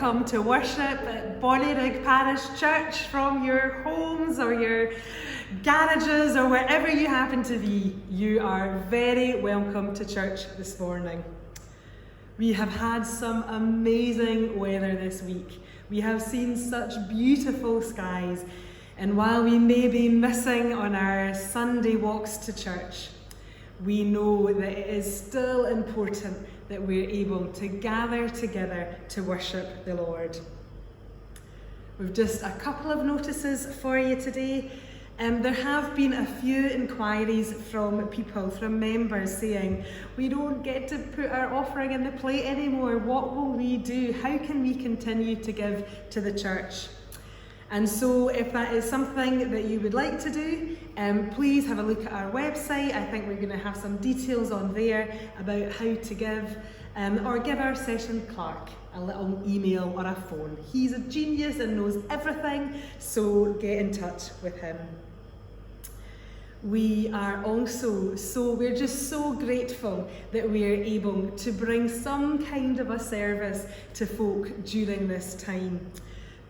welcome to worship at Bonnyrigg Parish Church from your homes or your garages or wherever you happen to be. You are very welcome to church this morning. We have had some amazing weather this week. We have seen such beautiful skies, and while we may be missing on our Sunday walks to church, we know that it is still important that we're able to gather together to worship the Lord. We've just a couple of notices for you today. There have been a few inquiries from people, from members saying, we don't get to put our offering in the plate anymore. What will we do? How can we continue to give to the church? And so if that is something that you would like to do, please have a look at our website. I think we're going to have some details on there about how to give, or give our session clerk a little email or a phone. He's a genius and knows everything, so get in touch with him. We are also we're just so grateful that we are able to bring some kind of a service to folk during this time.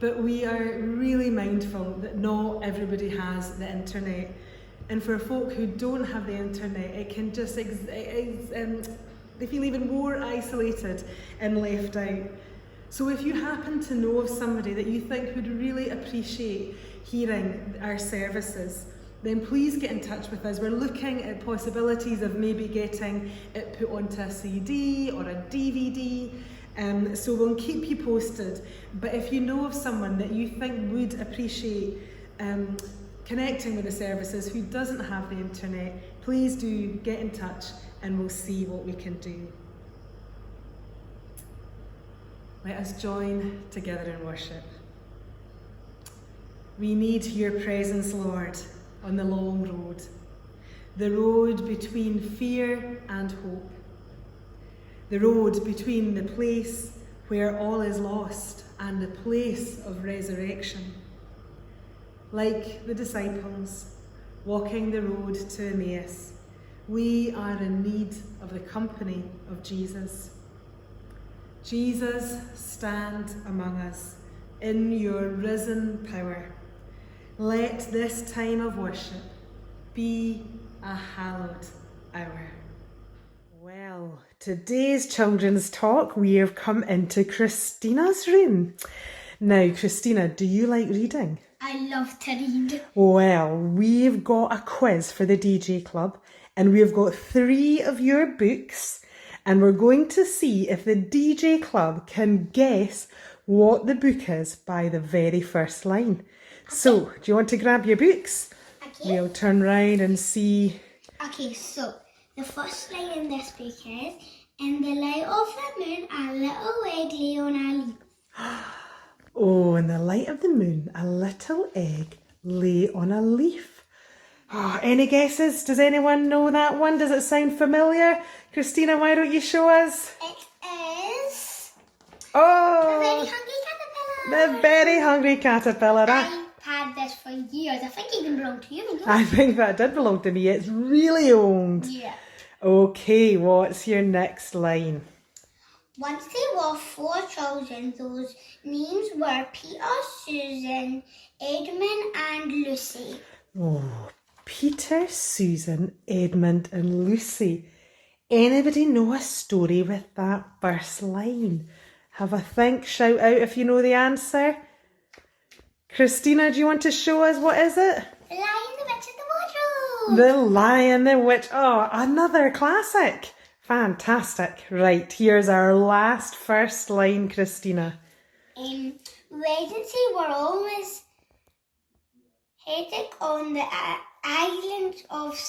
But we are really mindful that not everybody has the internet. And for folk who don't have the internet, it can just, they feel even more isolated and left out. So if you happen to know of somebody that you think would really appreciate hearing our services, then please get in touch with us. We're looking at possibilities of maybe getting it put onto a CD or a DVD. So we'll keep you posted. But if you know of someone that you think would appreciate connecting with the services who doesn't have the internet, please do get in touch and we'll see what we can do. Let us join together in worship. We need your presence, Lord, on the long road, the road between fear and hope. The road between the place where all is lost and the place of resurrection. Like the disciples walking the road to Emmaus, we are in need of the company of Jesus. Jesus, stand among us in your risen power. Let this time of worship be a hallowed hour. Well, today's children's talk, we have come into Christina's room. Now, Christina, do you like reading? I love to read. Well, we've got a quiz for the DJ Club, and we've got 3 of your books, and we're going to see if the DJ Club can guess what the book is by the very first line. Okay. So, do you want to grab your books? Okay. We'll turn round and see. Okay, so the first line in this book is, in the light of the moon, a little egg lay on a leaf. Oh, in the light of the moon, a little egg lay on a leaf. Oh, any guesses? Does anyone know that one? Does it sound familiar? Christina, why don't you show us? It is... Oh! The Very Hungry Caterpillar. The Very Hungry Caterpillar. I've had this for years. I think it even belonged to you. I think that did belong to me. It's really old. Yeah. Okay, what's your next line? Once there were 4 children. Those names were Peter, Susan, Edmund and Lucy. Oh, Peter, Susan, Edmund and Lucy. Anybody know a story with that first line? Have a think, shout out if you know the answer. Christina, do you want to show us what is it? The Lion, the Witch and the Wardrobe. The Lion, the Witch. Oh, another classic. Fantastic. Right, here's our last first line, Christina. Regency were always headed on the island of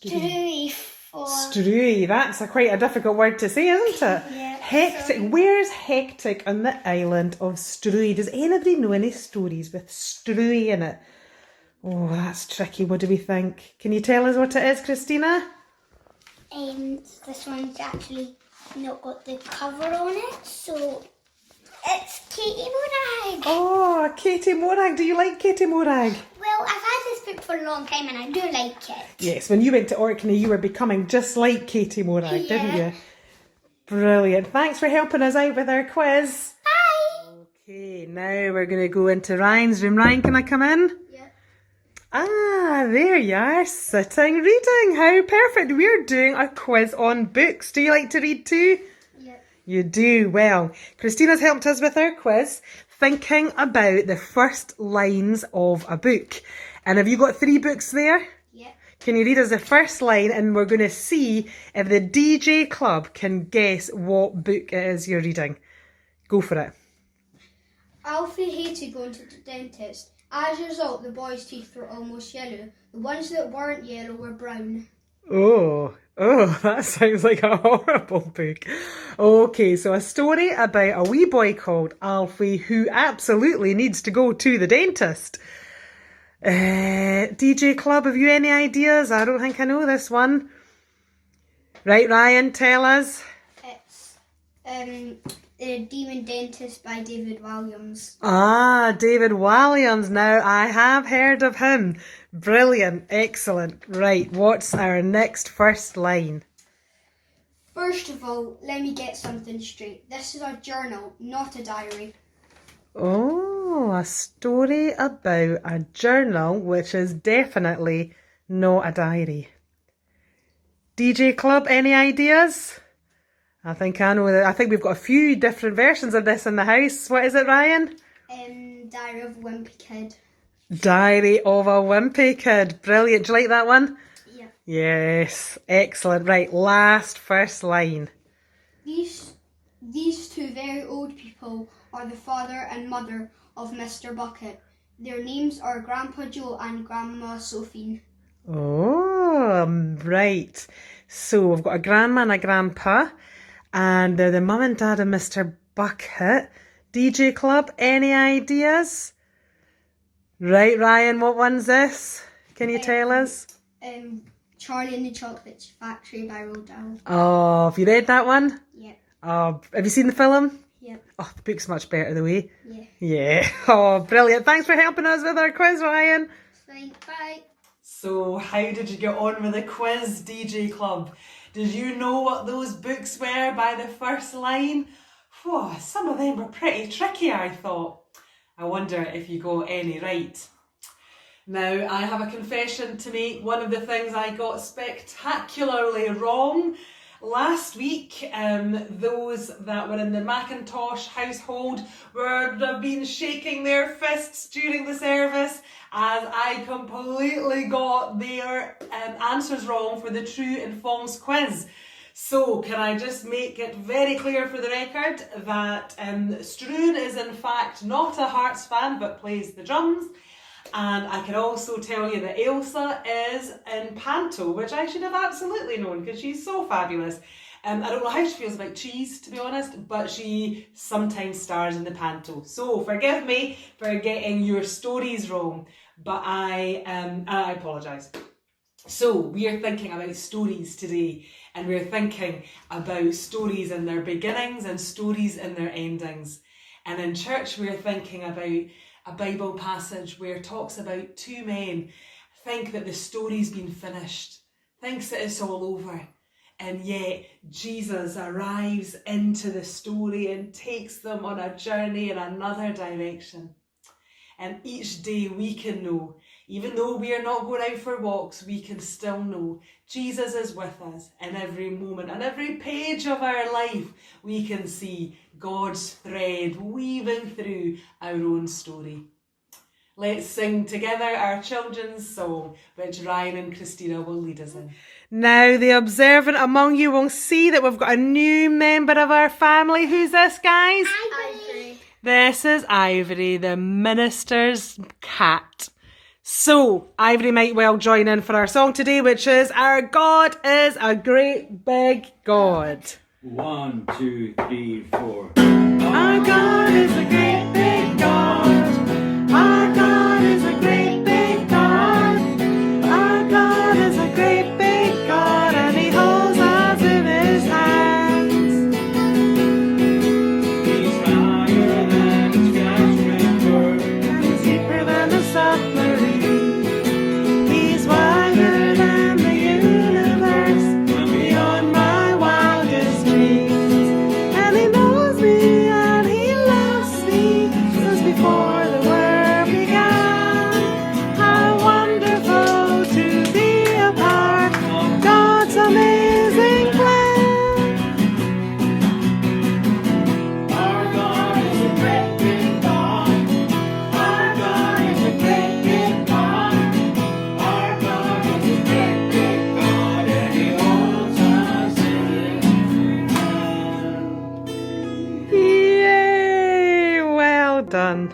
Struy. Struy, that's quite a difficult word to say, isn't it? Yeah. Hectic. Where's hectic on the island of Struy? Does anybody know any stories with Struy in it? Oh, that's tricky. What do we think? Can you tell us what it is, Christina? This one's actually not got the cover on it, so it's Katie Morag. Oh, Katie Morag. Do you like Katie Morag? Well, I've had this book for a long time and I do like it. Yes, when you went to Orkney, you were becoming just like Katie Morag, didn't you? Brilliant. Thanks for helping us out with our quiz. Bye. Okay, now we're going to go into Ryan's room. Ryan, can I come in? Yeah. Ah, there you are, sitting, reading. How perfect. We're doing a quiz on books. Do you like to read too? Yeah. You do. Well, Christina's helped us with our quiz, thinking about the first lines of a book. And have you got 3 books there? Yeah. Can you read us the first line, and we're going to see if the DJ Club can guess what book it is you're reading. Go for it. Alfie hated going to the dentist. As a result, the boy's teeth were almost yellow. The ones that weren't yellow were brown. Oh, that sounds like a horrible book. Okay, so a story about a wee boy called Alfie who absolutely needs to go to the dentist. DJ Club, have you any ideas? I don't think I know this one. Right, Ryan, tell us. It's The Demon Dentist by David Williams. Ah, David Williams. Now, I have heard of him. Brilliant. Excellent. Right, what's our next first line? First of all, let me get something straight. This is a journal, not a diary. Oh, a story about a journal, which is definitely not a diary. DJ Club, any ideas? I think I know that. I think we've got a few different versions of this in the house. What is it, Ryan? Diary of a Wimpy Kid. Diary of a Wimpy Kid. Brilliant. Do you like that one? Yeah. Yes. Excellent. Right, last first line. These two very old people are the father and mother of Mr. Bucket. Their names are Grandpa Joe and Grandma Sophie. Oh, right. So we've got a grandma and a grandpa, and they're the mum and dad of Mr. Bucket. DJ Club, any ideas? Right, Ryan, what one's this? Can you tell us? Charlie and the Chocolate Factory by Roald Dahl. Oh, have you read that one? Yeah. Oh, have you seen the film? Yeah. Oh, the book's much better, the way. Yeah. Yeah. Oh, brilliant. Thanks for helping us with our quiz, Ryan. Thanks. Bye. So, how did you get on with the quiz, DJ Club? Did you know what those books were by the first line? Whew, some of them were pretty tricky, I thought. I wonder if you got any right. Now, I have a confession to make. One of the things I got spectacularly wrong last week, those that were in the Macintosh household would have been shaking their fists during the service, as I completely got their answers wrong for the true and false quiz. So, can I just make it very clear for the record that Struan is in fact not a Hearts fan but plays the drums. And I can also tell you that Ailsa is in Panto, which I should have absolutely known because she's so fabulous. I don't know how she feels about cheese, to be honest, but she sometimes stars in the Panto. So forgive me for getting your stories wrong, but I apologise. So we are thinking about stories today, and we're thinking about stories in their beginnings and stories in their endings. And in church we're thinking about a Bible passage where it talks about 2 men think that the story's been finished, thinks that it's all over, and yet Jesus arrives into the story and takes them on a journey in another direction. And each day we can know, even though we are not going out for walks, we can still know Jesus is with us in every moment and every page of our life. We can see God's thread weaving through our own story. Let's sing together our children's song, which Ryan and Christina will lead us in. Now, the observant among you will see that we've got a new member of our family. Who's this, guys? Ivory. This is Ivory, the minister's cat. So, Ivory might well join in for our song today, which is Our God is a Great Big God. 1, 2, 3, 4. Our God is a great big God. Our God is a great big God. Our God is a great big God, and He holds us in His hands. He's higher than the skyscraper. And He's deeper than the submarine. He's wider than the universe, beyond my wildest dreams. done.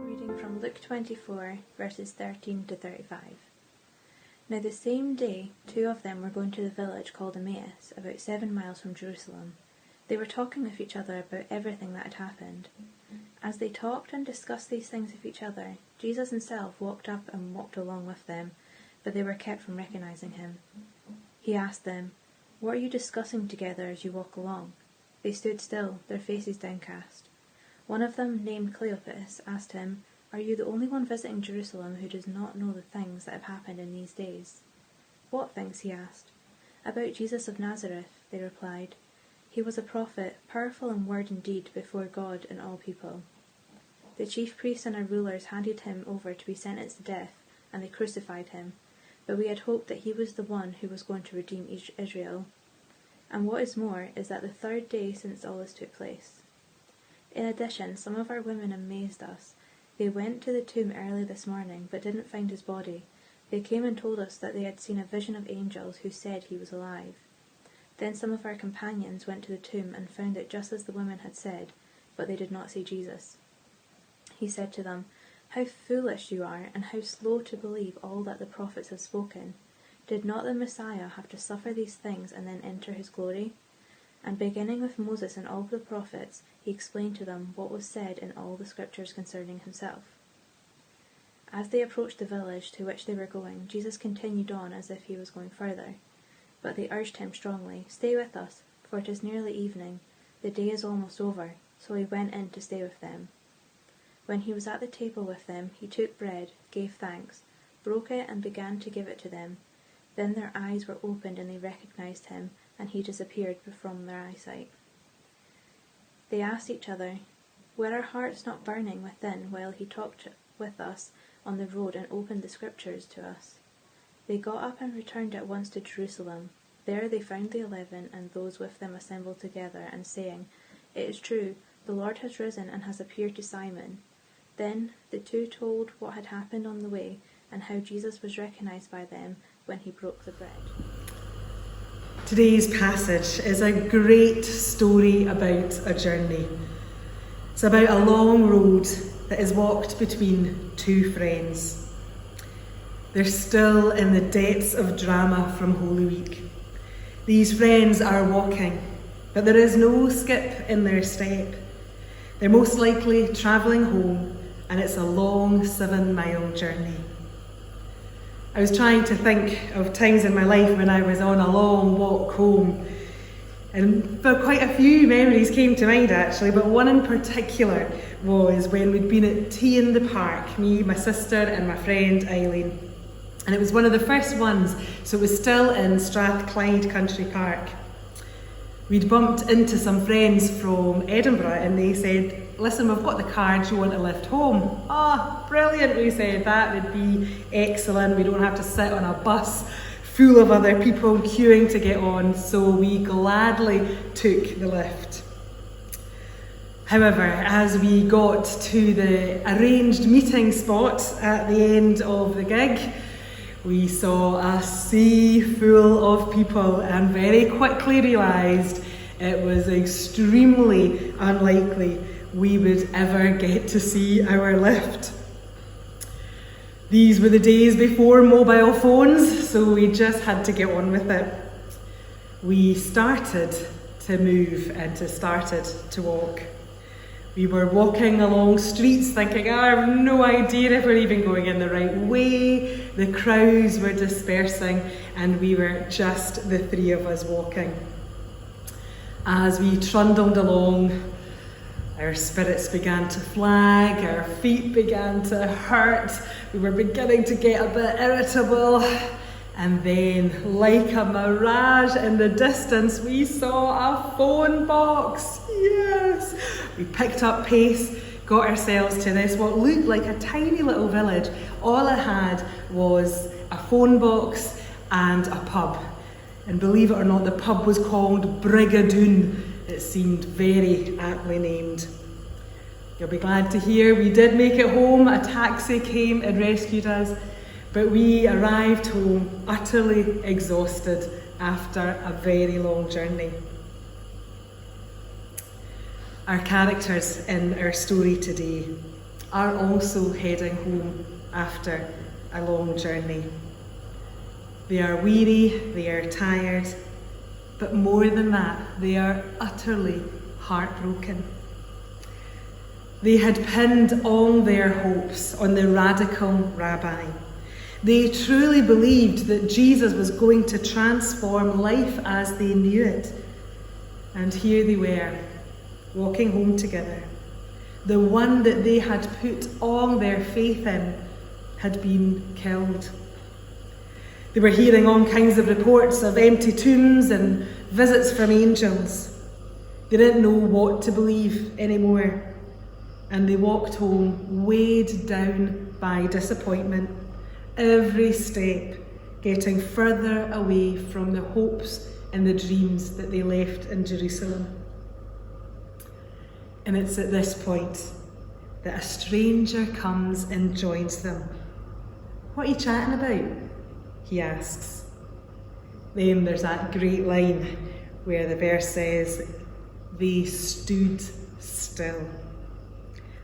Reading from Luke 24, verses 13 to 35. Now the same day, 2 of them were going to the village called Emmaus, about 7 miles from Jerusalem. They were talking with each other about everything that had happened. As they talked and discussed these things with each other, Jesus himself walked up and walked along with them, but they were kept from recognizing him. He asked them, "What are you discussing together as you walk along?" They stood still, their faces downcast. One of them, named Cleopas, asked him, "Are you the only one visiting Jerusalem who does not know the things that have happened in these days?" "What things?" he asked. "About Jesus of Nazareth," they replied. "He was a prophet, powerful in word and deed before God and all people." The chief priests and our rulers handed him over to be sentenced to death, and they crucified him. But we had hoped that he was the one who was going to redeem Israel. And what is more is that the 3rd day since all this took place. In addition, some of our women amazed us. They went to the tomb early this morning, but didn't find his body. They came and told us that they had seen a vision of angels who said he was alive. Then some of our companions went to the tomb and found it just as the women had said, but they did not see Jesus. He said to them, "How foolish you are, and how slow to believe all that the prophets have spoken. Did not the Messiah have to suffer these things and then enter his glory?" And beginning with Moses and all the prophets, he explained to them what was said in all the scriptures concerning himself. As they approached the village to which they were going, Jesus continued on as if he was going further. But they urged him strongly, "Stay with us, for it is nearly evening. The day is almost over." So he went in to stay with them. When he was at the table with them, he took bread, gave thanks, broke it and began to give it to them. Then their eyes were opened and they recognized him, and he disappeared from their eyesight. They asked each other, "Were our hearts not burning within while he talked with us on the road and opened the scriptures to us?" They got up and returned at once to Jerusalem. There they found the 11 and those with them assembled together and saying, "It is true, the Lord has risen and has appeared to Simon." Then the 2 told what had happened on the way and how Jesus was recognized by them when he broke the bread. Today's passage is a great story about a journey. It's about a long road that is walked between 2 friends. They're still in the depths of drama from Holy Week. These friends are walking, but there is no skip in their step. They're most likely travelling home, and it's a long 7-mile journey. I was trying to think of times in my life when I was on a long walk home, and quite a few memories came to mind actually, but one in particular was when we'd been at tea in the park, me, my sister and my friend Eileen. And it was one of the first ones, so it was still in Strathclyde Country Park. We'd bumped into some friends from Edinburgh and they said, "Listen, we've got the car, do you want to lift home?" "Oh, brilliant," we said, "that would be excellent. We don't have to sit on a bus full of other people queuing to get on," so we gladly took the lift. However, as we got to the arranged meeting spot at the end of the gig, we saw a sea full of people and very quickly realised it was extremely unlikely we would ever get to see our lift. These were the days before mobile phones, so we just had to get on with it. We started to move and started to walk. We were walking along streets thinking, I have no idea if we're even going in the right way. The crowds were dispersing and we were just the 3 of us walking. As we trundled along, our spirits began to flag, our feet began to hurt, we were beginning to get a bit irritable, and then, like a mirage in the distance, we saw a phone box. Yes! We picked up pace, got ourselves to this, what looked like a tiny little village. All it had was a phone box and a pub. And believe it or not, the pub was called Brigadoon. It seemed very aptly named. You'll be glad to hear we did make it home. A taxi came and rescued us, but we arrived home utterly exhausted after a very long journey. Our characters in our story today are also heading home after a long journey. They are weary, they are tired, but more than that, they are utterly heartbroken. They had pinned all their hopes on the radical rabbi. They truly believed that Jesus was going to transform life as they knew it. And here they were, walking home together. The one that they had put all their faith in had been killed. They were hearing all kinds of reports of empty tombs and visits from angels. They didn't know what to believe anymore. And they walked home weighed down by disappointment, every step getting further away from the hopes and the dreams that they left in Jerusalem. And it's at this point that a stranger comes and joins them. "What are you chatting about?" he asks. Then there's that great line where the verse says, "They stood still."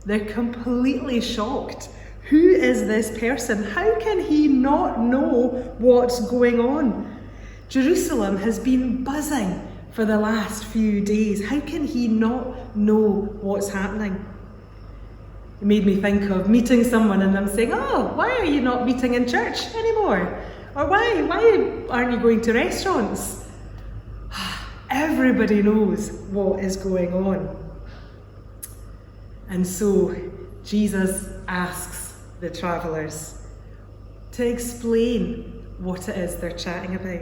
They're completely shocked. Who is this person? How can he not know what's going on? Jerusalem has been buzzing for the last few days. How can he not know what's happening? It made me think of meeting someone and them saying, "Oh, why are you not meeting in church anymore? Or why aren't you going to restaurants?" Everybody knows what is going on. And so Jesus asks the travellers to explain what it is they're chatting about.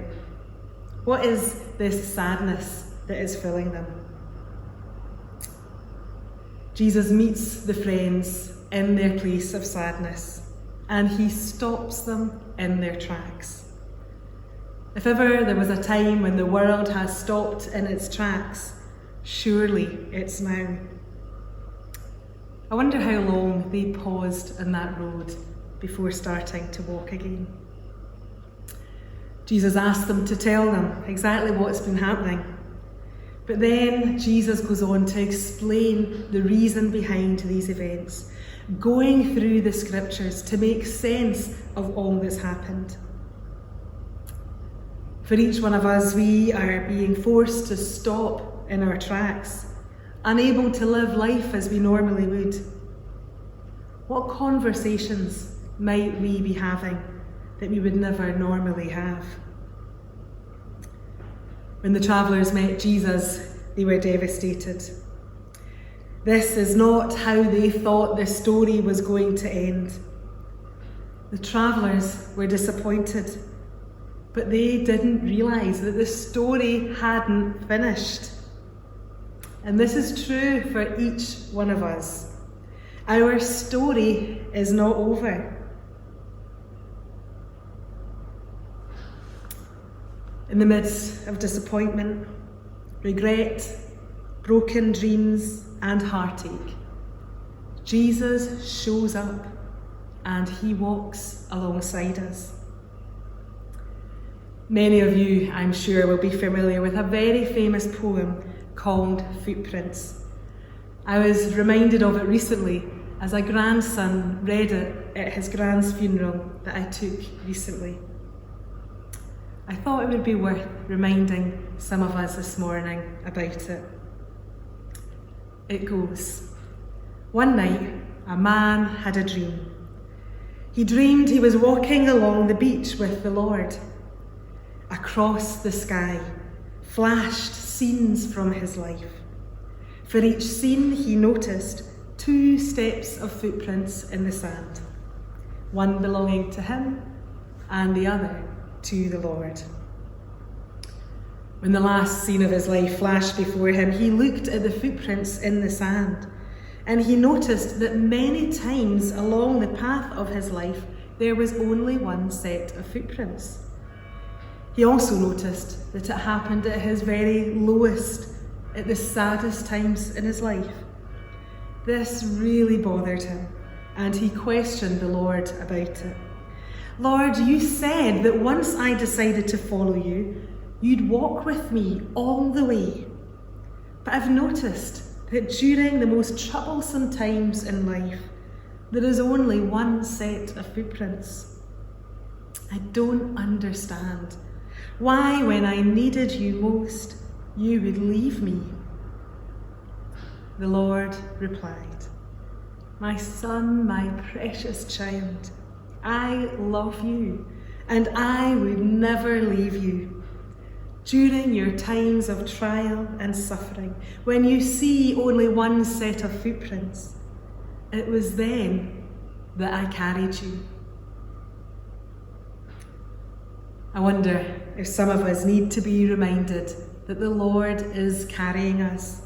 What is this sadness that is filling them? Jesus meets the friends in their place of sadness, and he stops them in their tracks. If ever there was a time when the world has stopped in its tracks, surely it's now. I wonder how long they paused on that road before starting to walk again. Jesus asked them to tell them exactly what's been happening. But then Jesus goes on to explain the reason behind these events, going through the scriptures to make sense of all that's happened. For each one of us, we are being forced to stop in our tracks, unable to live life as we normally would. What conversations might we be having that we would never normally have? When the travellers met Jesus, they were devastated. This is not how they thought the story was going to end. The travellers were disappointed, but they didn't realise that the story hadn't finished. And this is true for each one of us. Our story is not over. In the midst of disappointment, regret, broken dreams, and heartache, Jesus shows up and he walks alongside us. Many of you, I'm sure, will be familiar with a very famous poem called Footprints. I was reminded of it recently as a grandson read it at his grand's funeral that I took recently. I thought it would be worth reminding some of us this morning about it. It goes, "One night, a man had a dream. He dreamed he was walking along the beach with the Lord. Across the sky flashed scenes from his life. For each scene he noticed 2 steps of footprints in the sand, one belonging to him and the other to the Lord. When the last scene of his life flashed before him, he looked at the footprints in the sand, and he noticed that many times along the path of his life, there was only one set of footprints. He also noticed that it happened at his very lowest, at the saddest times in his life, This really bothered him, and he questioned the Lord about it. Lord, you said that once I decided to follow you, you'd walk with me all the way. But I've noticed that during the most troublesome times in life, there is only one set of footprints. I don't understand why, when I needed you most, you would leave me. The Lord replied, "My son, my precious child, I love you, and I would never leave you. During your times of trial and suffering, when you see only one set of footprints, it was then that I carried you." I wonder if some of us need to be reminded that the Lord is carrying us.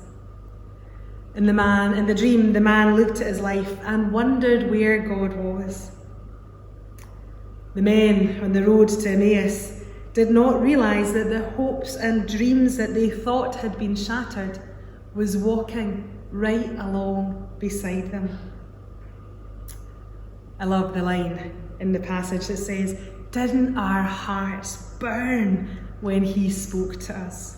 In the dream, the man looked at his life and wondered where God was. The men on the road to Emmaus did not realise that the hopes and dreams that they thought had been shattered was walking right along beside them. I love the line in the passage that says, "Didn't our hearts burn when he spoke to us?"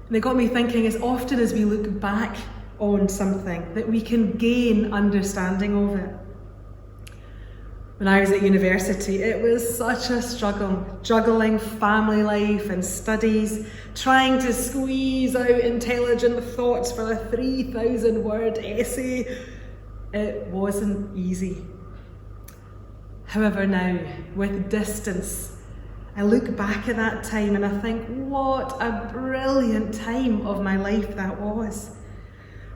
And it got me thinking, as often as we look back on something, that we can gain understanding of it. When I was at university, it was such a struggle, juggling family life and studies, trying to squeeze out intelligent thoughts for a 3,000-word essay. It wasn't easy. However, now, with distance, I look back at that time and I think, what a brilliant time of my life that was.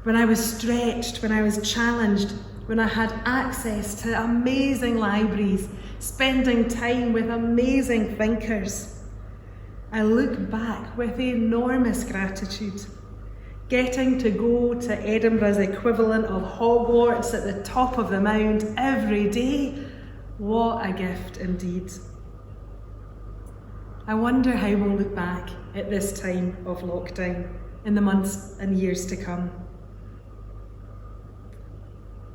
When I was stretched, when I was challenged, when I had access to amazing libraries, spending time with amazing thinkers. I look back with enormous gratitude. Getting to go to Edinburgh's equivalent of Hogwarts at the top of the mound every day, what a gift indeed. I wonder how we'll look back at this time of lockdown in the months and years to come.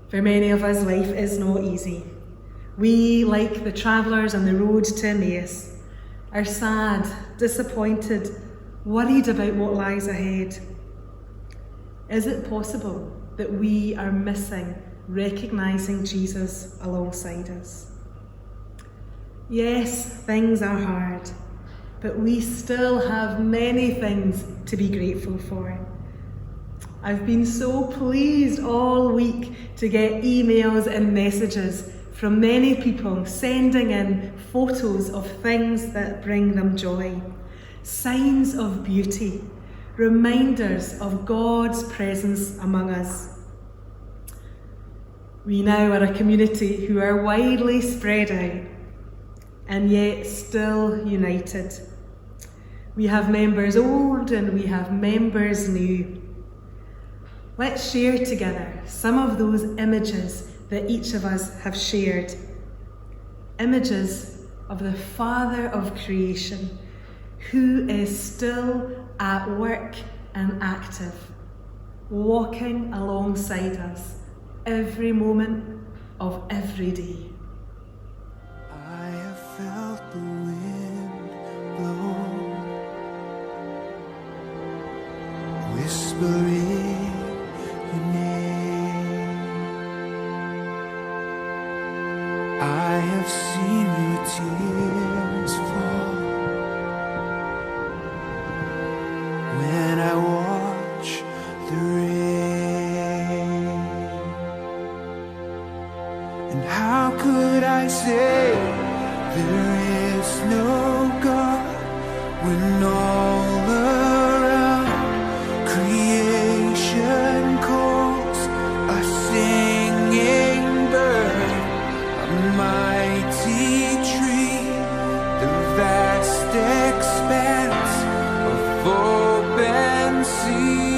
For many of us, life is not easy. We, like the travellers on the road to Emmaus, are sad, disappointed, worried about what lies ahead. Is it possible that we are missing recognising Jesus alongside us? Yes, things are hard, but we still have many things to be grateful for. I've been so pleased all week to get emails and messages from many people sending in photos of things that bring them joy, signs of beauty, reminders of God's presence among us. We now are a community who are widely spread out and yet still united. We have members old and we have members new. Let's share together some of those images that each of us have shared. Images of the Father of creation, who is still at work and active, walking alongside us every moment of every day. I have felt the wind blow, whispering your name. I have seen your tears fall when I watch the rain. And how could I say there is no God when all around creation calls a singing bird, a mighty tree, the vast expanse of open sea.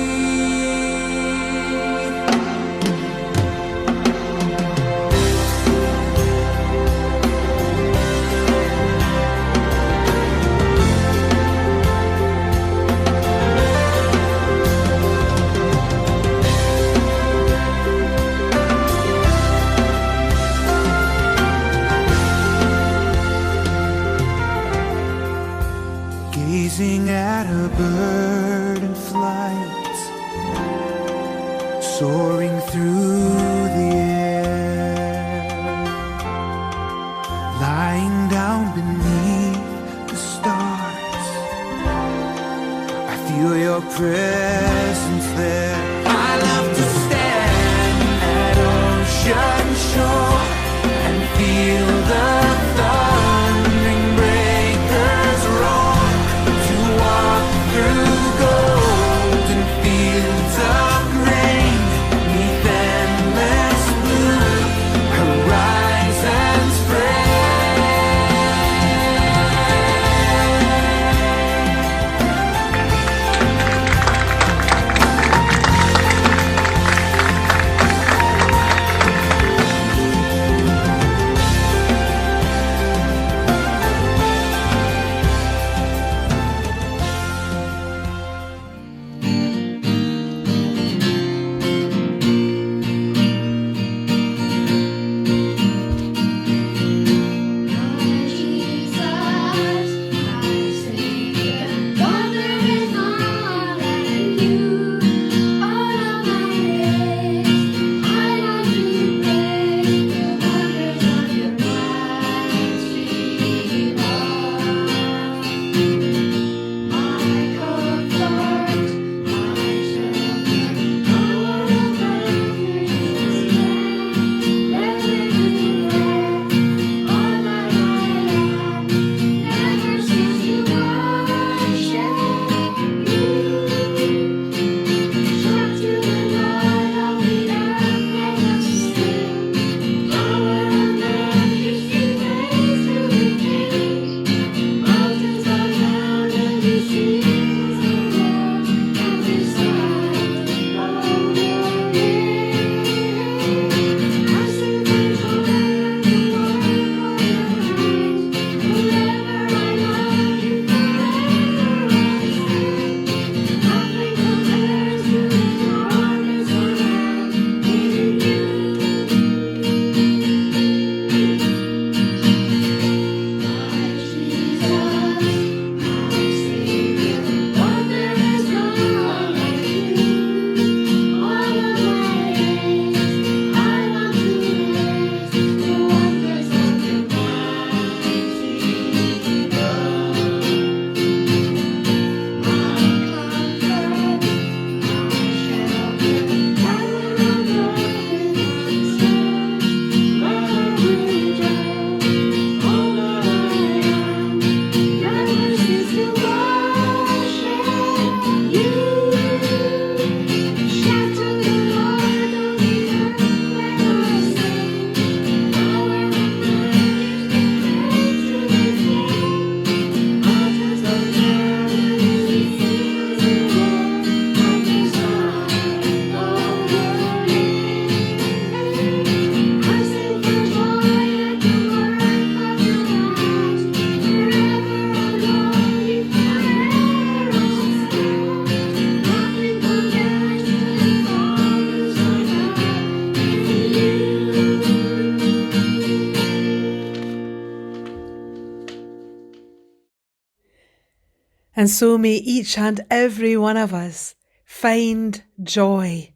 And so may each and every one of us find joy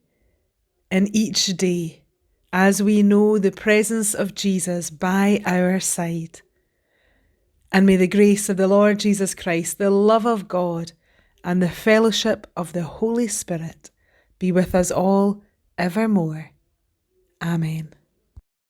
in each day as we know the presence of Jesus by our side. And may the grace of the Lord Jesus Christ, the love of God, and the fellowship of the Holy Spirit be with us all evermore. Amen.